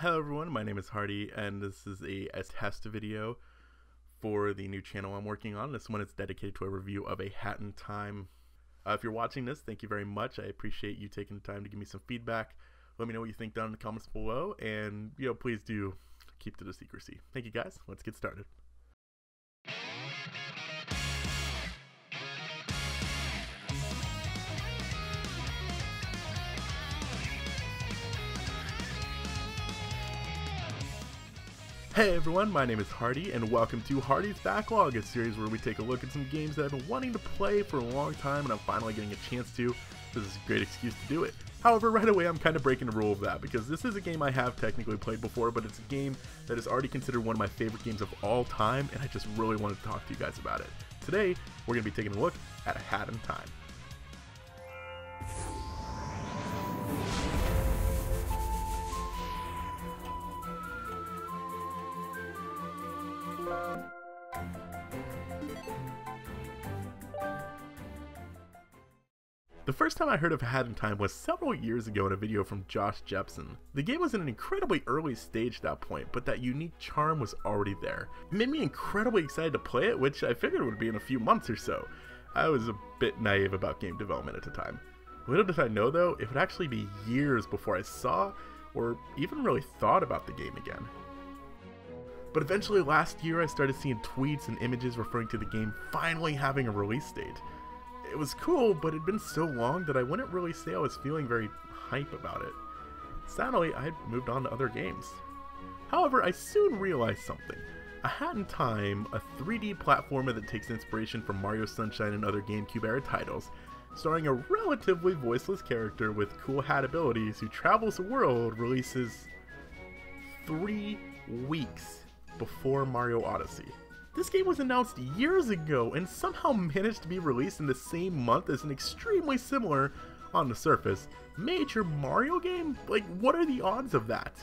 Hello everyone, my name is Hardy and this is a test video for the new channel I'm working on. This one is dedicated to a review of A Hat in Time. If you're watching this, thank you very much. I appreciate you taking the time to give me some feedback. Let me know what you think down in the comments below, and please do keep to the secrecy. Thank you guys, let's get started. Hey everyone, my name is Hardy, and welcome to Hardy's Backlog, a series where we take a look at some games that I've been wanting to play for a long time and I'm finally getting a chance to. This is a great excuse to do it. However, right away I'm kind of breaking the rule of that, because this is a game I have technically played before, but it's a game that is already considered one of my favorite games of all time, and I just really wanted to talk to you guys about it. Today, we're going to be taking a look at A Hat in Time. The first time I heard of A Hat in Time was several years ago in a video from Josh Jepson. The game was in an incredibly early stage at that point, but that unique charm was already there. It made me incredibly excited to play it, which I figured would be in a few months or so. I was a bit naive about game development at the time. Little did I know though, it would actually be years before I saw or even really thought about the game again. But eventually last year I started seeing tweets and images referring to the game finally having a release date. It was cool, but it'd been so long that I wouldn't really say I was feeling very hype about it. Sadly, I had moved on to other games. However, I soon realized something. A Hat in Time, a 3D platformer that takes inspiration from Mario Sunshine and other GameCube-era titles, starring a relatively voiceless character with cool hat abilities who travels the world, releases 3 weeks before Mario Odyssey. This game was announced years ago and somehow managed to be released in the same month as an extremely similar, on the surface, major Mario game? Like, what are the odds of that?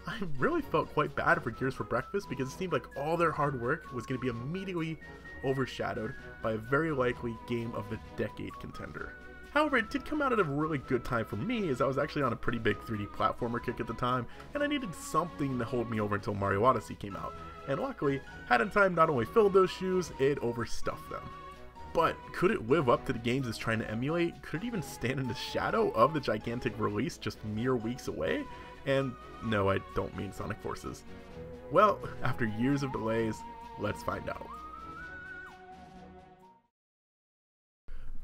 I really felt quite bad for Gears for Breakfast because it seemed like all their hard work was going to be immediately overshadowed by a very likely Game of the Decade contender. However, it did come out at a really good time for me, as I was actually on a pretty big 3D platformer kick at the time, and I needed something to hold me over until Mario Odyssey came out. And luckily, Hat in Time not only filled those shoes, it overstuffed them. But could it live up to the games it's trying to emulate? Could it even stand in the shadow of the gigantic release just mere weeks away? And no, I don't mean Sonic Forces. Well, after years of delays, let's find out.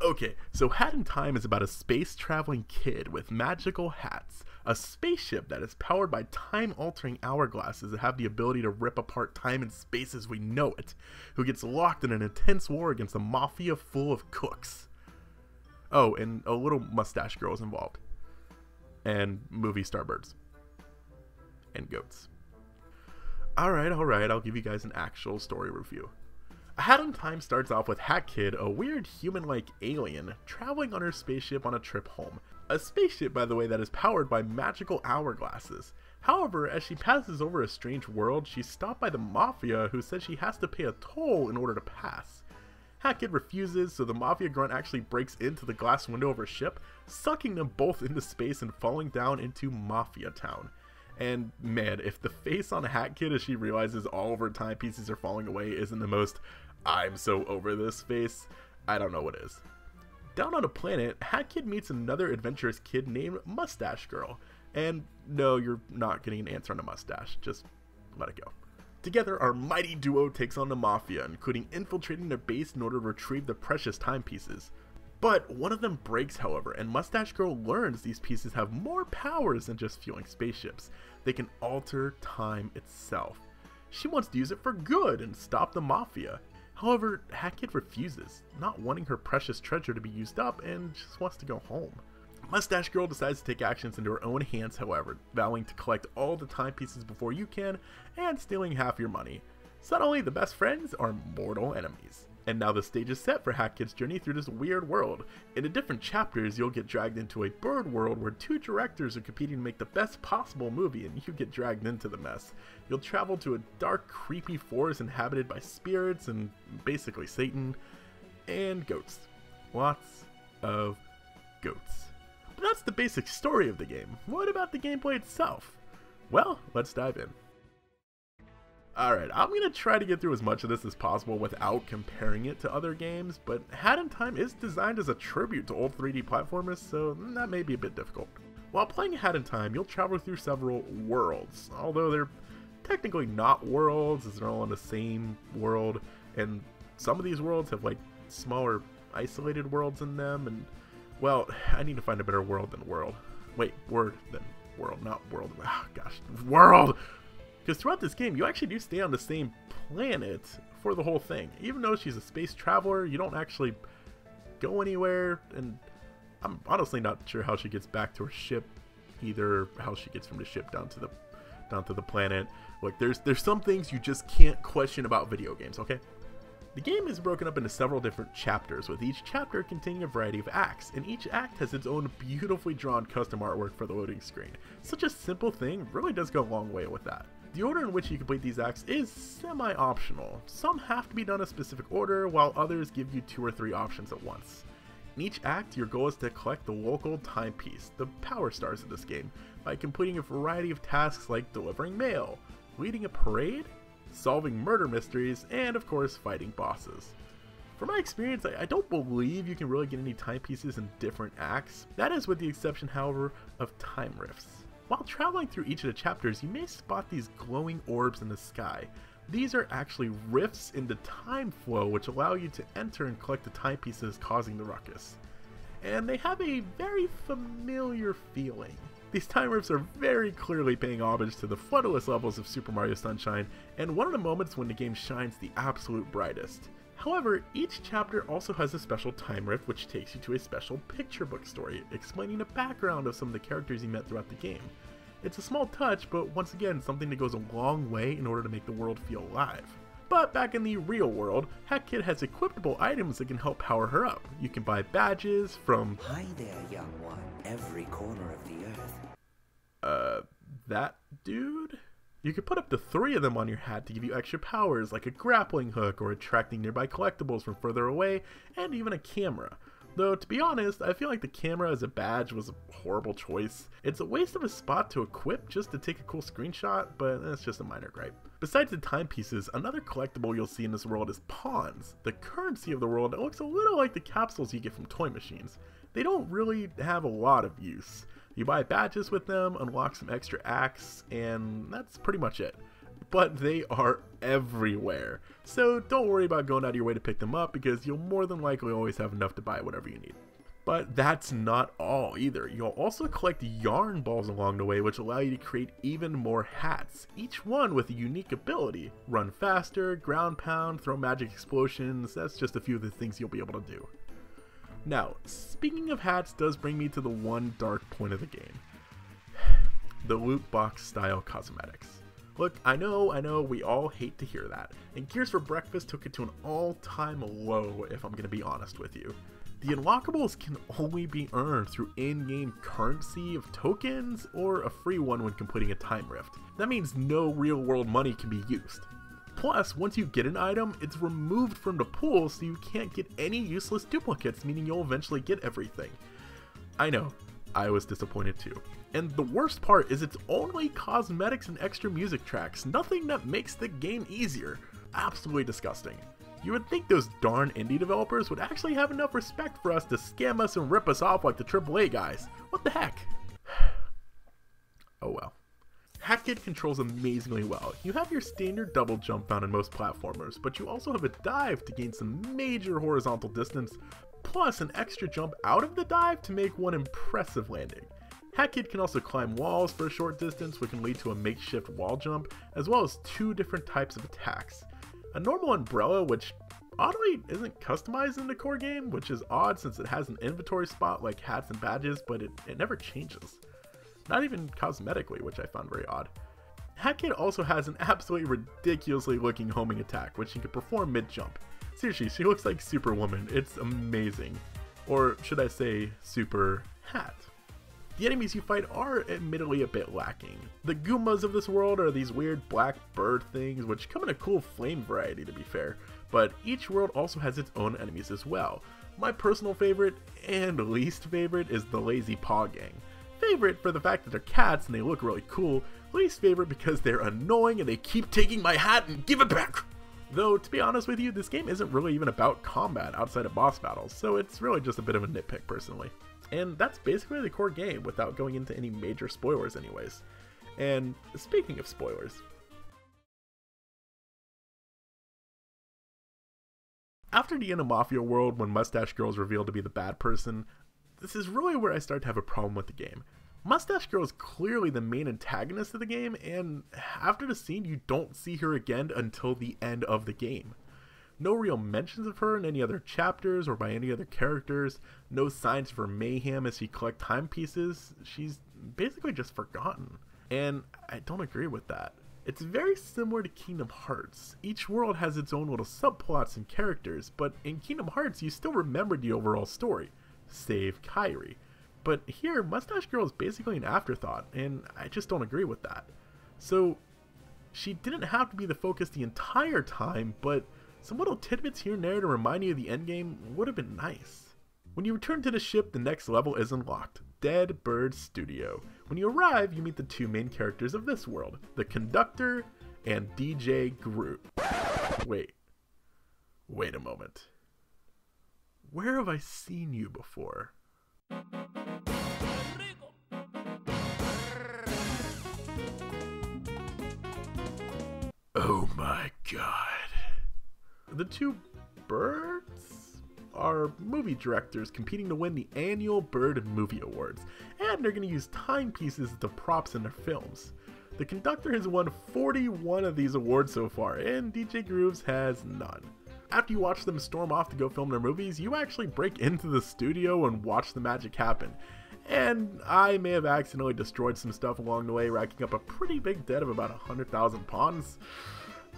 Okay, so Hat in Time is about a space-traveling kid with magical hats, a spaceship that is powered by time-altering hourglasses that have the ability to rip apart time and space as we know it, who gets locked in an intense war against a mafia full of cooks. Oh, and a little mustache girl is involved. And movie star birds. And goats. Alright, I'll give you guys an actual story review. A Hat in Time starts off with Hat Kid, a weird human-like alien, traveling on her spaceship on a trip home. A spaceship, by the way, that is powered by magical hourglasses. However, as she passes over a strange world, she's stopped by the Mafia, who says she has to pay a toll in order to pass. Hat Kid refuses, so the Mafia grunt actually breaks into the glass window of her ship, sucking them both into space and falling down into Mafia Town. And man, if the face on Hat Kid as she realizes all of her timepieces are falling away isn't the most "I'm so over this" face, I don't know what is. Down on a planet, Hat Kid meets another adventurous kid named Mustache Girl. And no, you're not getting an answer on a mustache, just let it go. Together, our mighty duo takes on the Mafia, including infiltrating their base in order to retrieve the precious timepieces. But one of them breaks, however, and Mustache Girl learns these pieces have more powers than just fueling spaceships. They can alter time itself. She wants to use it for good and stop the Mafia. However, Hat Kid refuses, not wanting her precious treasure to be used up, and just wants to go home. Mustache Girl decides to take actions into her own hands, however, vowing to collect all the timepieces before you can, and stealing half your money. Suddenly, the best friends are mortal enemies. And now the stage is set for Hat Kid's journey through this weird world. In the different chapters, you'll get dragged into a bird world where 2 directors are competing to make the best possible movie, and you get dragged into the mess. You'll travel to a dark, creepy forest inhabited by spirits and basically Satan, and goats. Lots of goats. But that's the basic story of the game. What about the gameplay itself? Well, let's dive in. Alright, I'm going to try to get through as much of this as possible without comparing it to other games, but Hat in Time is designed as a tribute to old 3D platformers, so that may be a bit difficult. While playing Hat in Time, you'll travel through several worlds, although they're technically not worlds, as they're all in the same world, and some of these worlds have like smaller isolated worlds in them, and well, I need to find a better world than world. Wait, word than world, not world. Oh, gosh, world! Because throughout this game, you actually do stay on the same planet for the whole thing. Even though she's a space traveler, you don't actually go anywhere, and I'm honestly not sure how she gets back to her ship, either how she gets from the ship down to the planet. Like, there's some things you just can't question about video games, okay? The game is broken up into several different chapters, with each chapter containing a variety of acts, and each act has its own beautifully drawn custom artwork for the loading screen. Such a simple thing really does go a long way with that. The order in which you complete these acts is semi-optional. Some have to be done in a specific order, while others give you 2 or 3 options at once. In each act, your goal is to collect the local timepiece, the power stars of this game, by completing a variety of tasks like delivering mail, leading a parade, solving murder mysteries, and of course fighting bosses. From my experience, I don't believe you can really get any timepieces in different acts. That is with the exception, however, of time rifts. While traveling through each of the chapters, you may spot these glowing orbs in the sky. These are actually rifts in the time flow which allow you to enter and collect the timepieces causing the ruckus. And they have a very familiar feeling. These time rifts are very clearly paying homage to the flutterless levels of Super Mario Sunshine, and one of the moments when the game shines the absolute brightest. However, each chapter also has a special time rift which takes you to a special picture book story, explaining the background of some of the characters you met throughout the game. It's a small touch, but once again, something that goes a long way in order to make the world feel alive. But back in the real world, Hat Kid has equipable items that can help power her up. You can buy badges from... Hi there, young one. Every corner of the earth. That dude? You can put up to 3 of them on your hat to give you extra powers, like a grappling hook or attracting nearby collectibles from further away, and even a camera. Though, to be honest, I feel like the camera as a badge was a horrible choice. It's a waste of a spot to equip just to take a cool screenshot, but that's just a minor gripe. Besides the timepieces, another collectible you'll see in this world is pawns, the currency of the world that looks a little like the capsules you get from toy machines. They don't really have a lot of use. You buy badges with them, unlock some extra acts, and that's pretty much it. But they are everywhere, so don't worry about going out of your way to pick them up because you'll more than likely always have enough to buy whatever you need. But that's not all either. You'll also collect yarn balls along the way which allow you to create even more hats, each one with a unique ability. Run faster, ground pound, throw magic explosions, that's just a few of the things you'll be able to do. Now, speaking of hats does bring me to the one dark point of the game. The loot box style cosmetics. Look, I know, we all hate to hear that, and Gears for Breakfast took it to an all-time low if I'm gonna be honest with you. The unlockables can only be earned through in-game currency of tokens, or a free one when completing a time rift. That means no real-world money can be used. Plus, once you get an item, it's removed from the pool so you can't get any useless duplicates, meaning you'll eventually get everything. I know, I was disappointed too. And the worst part is it's only cosmetics and extra music tracks, nothing that makes the game easier. Absolutely disgusting. You would think those darn indie developers would actually have enough respect for us to scam us and rip us off like the AAA guys. What the heck? Oh well. Hat Kid controls amazingly well. You have your standard double jump found in most platformers, but you also have a dive to gain some major horizontal distance, plus an extra jump out of the dive to make one impressive landing. Hat Kid can also climb walls for a short distance, which can lead to a makeshift wall jump, as well as 2 different types of attacks. A normal umbrella, which oddly isn't customized in the core game, which is odd since it has an inventory spot like hats and badges, but it never changes. Not even cosmetically, which I found very odd. Hat Kid also has an absolutely ridiculously looking homing attack, which she can perform mid-jump. Seriously, she looks like Superwoman, it's amazing. Or should I say, Super Hat. The enemies you fight are admittedly a bit lacking. The Goombas of this world are these weird black bird things, which come in a cool flame variety to be fair, but each world also has its own enemies as well. My personal favorite, and least favorite, is the Lazy Paw Gang. favorite for the fact that they're cats and they look really cool, least favorite because they're annoying and they keep taking my hat and give it back! Though, to be honest with you, this game isn't really even about combat outside of boss battles, so it's really just a bit of a nitpick personally. And that's basically the core game without going into any major spoilers anyways. And speaking of spoilers, after the end of Mafia World, when Mustache Girl is revealed to be the bad person, this is really where I start to have a problem with the game. Mustache Girl is clearly the main antagonist of the game, and after the scene you don't see her again until the end of the game. No real mentions of her in any other chapters or by any other characters, no signs of her mayhem as she collects timepieces, she's basically just forgotten. And I don't agree with that. It's very similar to Kingdom Hearts. Each world has its own little subplots and characters, but in Kingdom Hearts you still remember the overall story. Save Kairi. But here, Mustache Girl is basically an afterthought, and I just don't agree with that. So, she didn't have to be the focus the entire time, but some little tidbits here and there to remind you of the endgame would have been nice. When you return to the ship, the next level is unlocked, Dead Bird Studio. When you arrive, you meet the two main characters of this world, the Conductor and DJ Groove. Wait a moment. Where have I seen you before? Oh my god. The two birds are movie directors competing to win the annual Bird Movie Awards, and they're going to use timepieces as the props in their films. The Conductor has won 41 of these awards so far, and DJ Grooves has none. After you watch them storm off to go film their movies, you actually break into the studio and watch the magic happen. And I may have accidentally destroyed some stuff along the way, racking up a pretty big debt of about 100,000 pawns.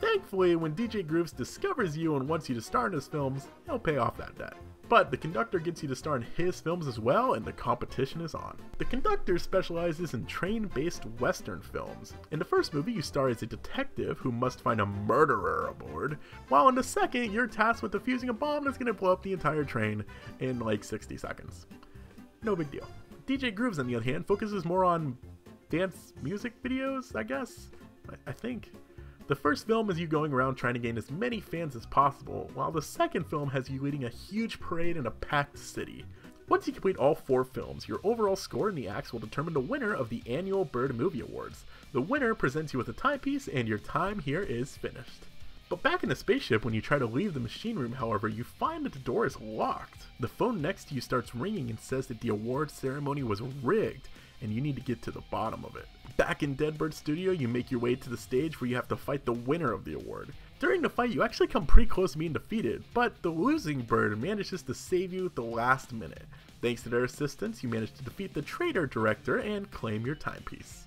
Thankfully, when DJ Grooves discovers you and wants you to star in his films, he'll pay off that debt. But the Conductor gets you to star in his films as well, and the competition is on. The Conductor specializes in train-based Western films. In the first movie, you star as a detective who must find a murderer aboard, while in the second, you're tasked with defusing a bomb that's going to blow up the entire train in like 60 seconds. No big deal. DJ Grooves, on the other hand, focuses more on dance music videos, I guess? I think. The first film is you going around trying to gain as many fans as possible, while the second film has you leading a huge parade in a packed city. Once you complete all 4 films, your overall score in the acts will determine the winner of the annual Bird Movie Awards. The winner presents you with a timepiece, and your time here is finished. But back in the spaceship, when you try to leave the machine room, however, you find that the door is locked. The phone next to you starts ringing and says that the award ceremony was rigged, and you need to get to the bottom of it. Back in Dead Bird Studio, you make your way to the stage where you have to fight the winner of the award. During the fight, you actually come pretty close to being defeated, but the losing bird manages to save you at the last minute. Thanks to their assistance, you manage to defeat the traitor director and claim your timepiece.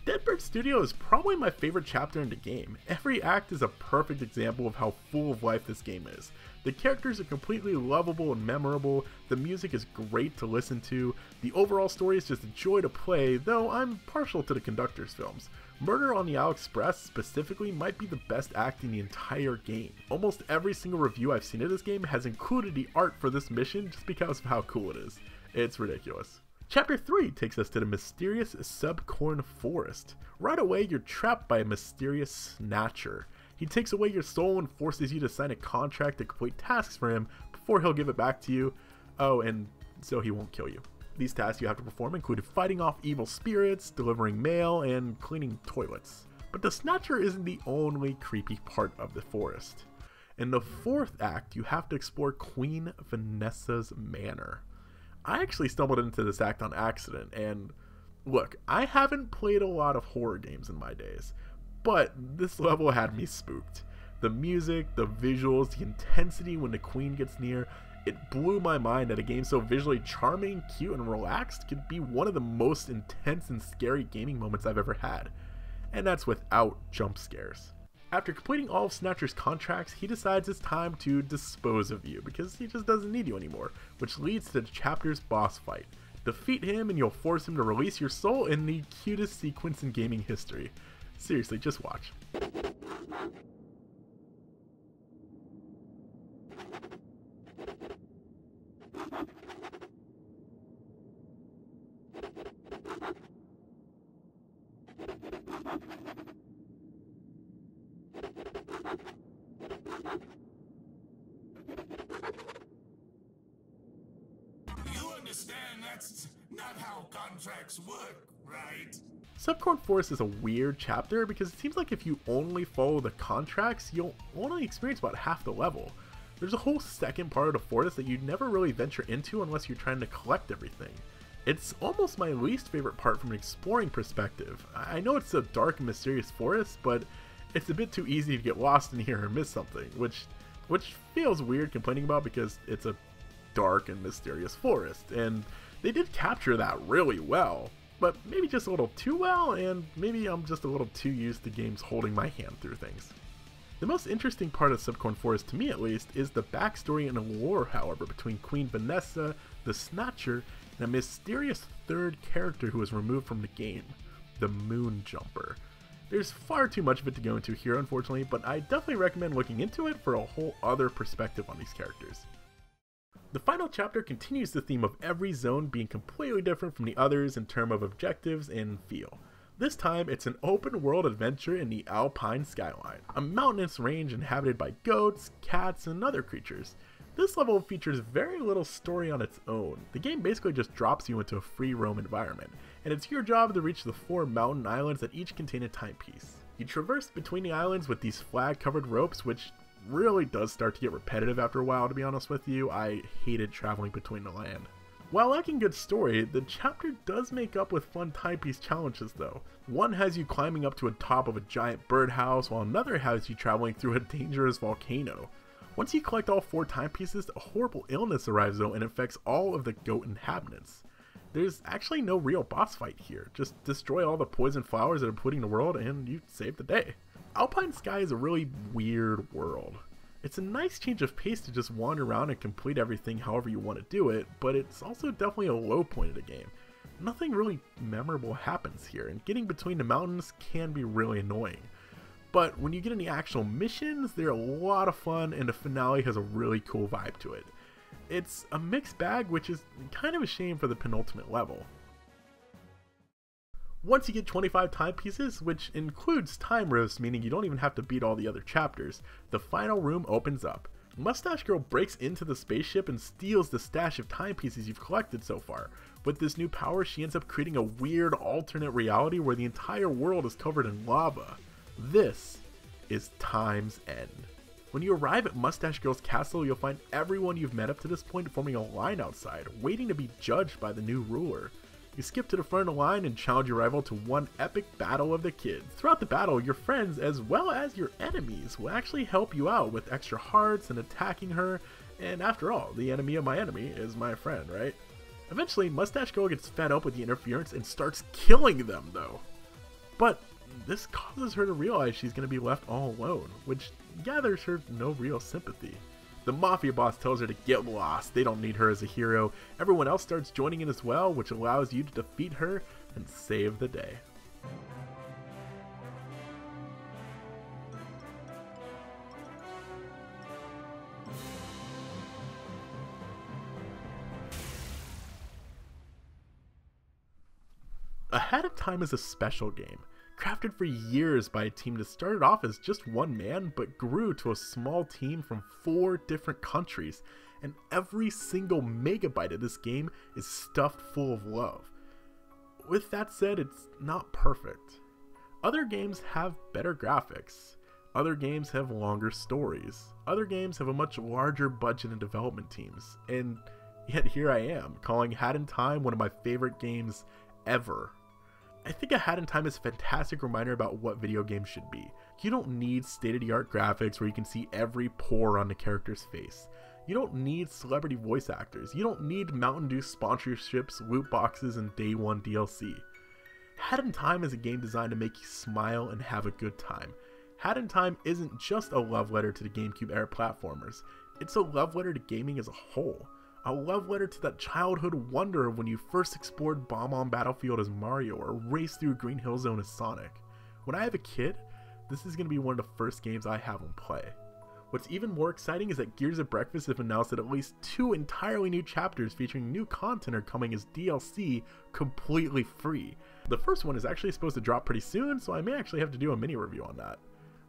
Dead Bird Studio is probably my favorite chapter in the game. Every act is a perfect example of how full of life this game is. The characters are completely lovable and memorable, the music is great to listen to, the overall story is just a joy to play, though I'm partial to the Conductor's films. Murder on the Owl Express specifically might be the best act in the entire game. Almost every single review I've seen of this game has included the art for this mission just because of how cool it is. It's ridiculous. Chapter 3 takes us to the mysterious Subcorn Forest. Right away, you're trapped by a mysterious Snatcher. He takes away your soul and forces you to sign a contract to complete tasks for him before he'll give it back to you. Oh, and so he won't kill you. These tasks you have to perform include fighting off evil spirits, delivering mail, and cleaning toilets. But the Snatcher isn't the only creepy part of the forest. In the 4th act, you have to explore Queen Vanessa's manor. I actually stumbled into this act on accident, and look, I haven't played a lot of horror games in my days, but this level had me spooked. The music, the visuals, the intensity when the queen gets near, it blew my mind that a game so visually charming, cute, and relaxed could be one of the most intense and scary gaming moments I've ever had. And that's without jump scares. After completing all of Snatcher's contracts, he decides it's time to dispose of you because he just doesn't need you anymore, which leads to the chapter's boss fight. Defeat him and you'll force him to release your soul in the cutest sequence in gaming history. Seriously, just watch. understand that's not how contracts work, right? Subcorn Forest is a weird chapter because it seems like if you only follow the contracts, you'll only experience about half the level. There's a whole second part of the forest that you never really venture into unless you're trying to collect everything. It's almost my least favorite part from an exploring perspective. I know it's a dark and mysterious forest, but it's a bit too easy to get lost in here and miss something, which feels weird complaining about because it's a dark and mysterious forest, and they did capture that really well. But maybe just a little too well, and maybe I'm just a little too used to games holding my hand through things. The most interesting part of Subcorn Forest, to me at least, is the backstory and lore, however, between Queen Vanessa, the Snatcher, and a mysterious third character who was removed from the game, the Moon Jumper. There's far too much of it to go into here, unfortunately, but I definitely recommend looking into it for a whole other perspective on these characters. The final chapter continues the theme of every zone being completely different from the others in terms of objectives and feel. This time, it's an open world adventure in the Alpine skyline, a mountainous range inhabited by goats, cats, and other creatures. This level features very little story on its own. The game basically just drops you into a free roam environment, and it's your job to reach the 4 mountain islands that each contain a timepiece. You traverse between the islands with these flag-covered ropes, which really does start to get repetitive after a while, to be honest with you. I hated traveling between the land. While lacking good story, the chapter does make up with fun timepiece challenges though. One has you climbing up to the top of a giant birdhouse, while another has you traveling through a dangerous volcano. Once you collect all 4 timepieces, a horrible illness arrives though and affects all of the goat inhabitants. There's actually no real boss fight here, just destroy all the poison flowers that are polluting the world and you save the day. Alpine Sky is a really weird world. It's a nice change of pace to just wander around and complete everything however you want to do it, but it's also definitely a low point of the game. Nothing really memorable happens here, and getting between the mountains can be really annoying. But when you get in the actual missions, they're a lot of fun, and the finale has a really cool vibe to it. It's a mixed bag, which is kind of a shame for the penultimate level. Once you get 25 timepieces, which includes time rifts, meaning you don't even have to beat all the other chapters, the final room opens up. Mustache Girl breaks into the spaceship and steals the stash of timepieces you've collected so far. With this new power, she ends up creating a weird alternate reality where the entire world is covered in lava. This is Time's End. When you arrive at Mustache Girl's castle, you'll find everyone you've met up to this point forming a line outside, waiting to be judged by the new ruler. You skip to the front of the line and challenge your rival to one epic battle of the kids. Throughout the battle, your friends as well as your enemies will actually help you out with extra hearts and attacking her, and after all, the enemy of my enemy is my friend, right? Eventually, Mustache Girl gets fed up with the interference and starts killing them though. But this causes her to realize she's going to be left all alone, which gathers her no real sympathy. The Mafia boss tells her to get lost, they don't need her as a hero. Everyone else starts joining in as well, which allows you to defeat her and save the day. Ahead of Time is a special game, crafted for years by a team that started off as just one man but grew to a small team from 4 different countries, and every single megabyte of this game is stuffed full of love. With that said, it's not perfect. Other games have better graphics, other games have longer stories, other games have a much larger budget and development teams, and yet here I am, calling Hat in Time one of my favorite games ever. I think A Hat in Time is a fantastic reminder about what video games should be. You don't need state-of-the-art graphics where you can see every pore on the character's face. You don't need celebrity voice actors. You don't need Mountain Dew sponsorships, loot boxes, and day 1 DLC. Hat in Time is a game designed to make you smile and have a good time. Hat in Time isn't just a love letter to the GameCube era platformers. It's a love letter to gaming as a whole. A love letter to that childhood wonder of when you first explored Bomb-On Battlefield as Mario or raced through Green Hill Zone as Sonic. When I have a kid, this is going to be one of the first games I have him play. What's even more exciting is that Gears of Breakfast have announced that at least 2 entirely new chapters featuring new content are coming as DLC completely free. The first one is actually supposed to drop pretty soon, so I may actually have to do a mini review on that.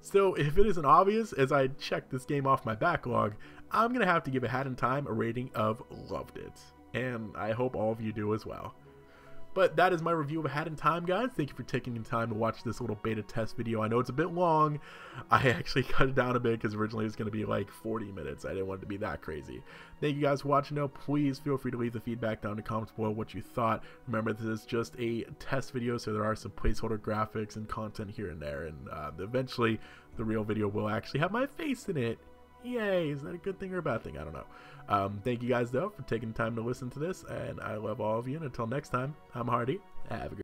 So if it isn't obvious, as I check this game off my backlog, I'm going to have to give A Hat in Time a rating of loved it. and I hope all of you do as well. But that is my review of Hat in Time, guys. Thank you for taking the time to watch this little beta test video. I know it's a bit long. I actually cut it down a bit because originally it was going to be like 40 minutes. I didn't want it to be that crazy. Thank you guys for watching, though. Please feel free to leave the feedback down in the comments below what you thought. Remember, this is just a test video, so there are some placeholder graphics and content here and there. And eventually, the real video will actually have my face in it. Yay, is that a good thing or a bad thing? I don't know. Thank you guys, though, for taking the time to listen to this, and I love all of you, and until next time, I'm Hardy. Have a good